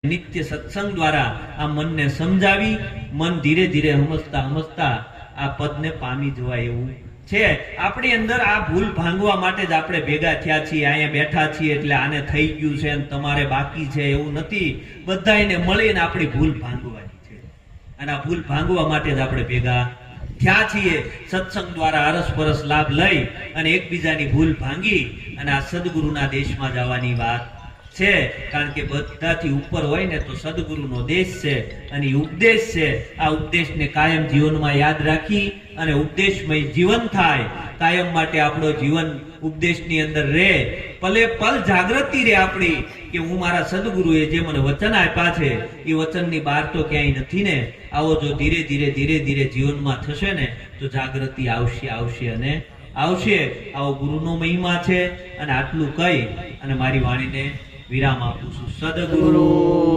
નિત્ય સત્સંગ દ્વારા આ મનને સમજાવી મન ધીરે ધીરે સમજતા સમજતા આ પદને પામી જવાય એવું છે. આપણી અંદર આ ભૂલ ભાંગવા માટે જ આપણે ભેગા થયા છીએ, અહીંયા બેઠા છીએ એટલે આને થઈ ગયું છે અને તમારે બાકી છે એવું નથી. બધાને મળીને આપણી ભૂલ ભાંગવાની છે અને આ ભૂલ ભાંગવા માટે જ આપણે ભેગા થયા છીએ. સત્સંગ દ્વારા અરસપરસ લાભ લઈ અને એકબીજાની ભૂલ ભાંગી અને આ સદગુરુના દેશમાં જવાની વાત છે. કારણ કે બધાથી ઉપર હોય ને તો સદગુરુનો દેશ છે અને ઉપદેશ છે. આ ઉપદેશને કાયમ જીવનમાં યાદ રાખી અને ઉપદેશમય જીવન થાય, કાયમ માટે આપણો જીવન ઉપદેશની અંદર રહે, પલે પલ જાગૃતિ રહે આપણી કે હું મારા સદગુરુએ જે મને વચન આપ્યા છે એ વચનની બહાર તો ક્યાંય નથી ને. આવો જો ધીરે ધીરે જીવનમાં થશે ને તો જાગૃતિ આવશે અને આવશે. આવો ગુરુનો મહિમા છે અને આટલું કહી અને મારી વાણીને વિરામ આપું છું. સદગુરુ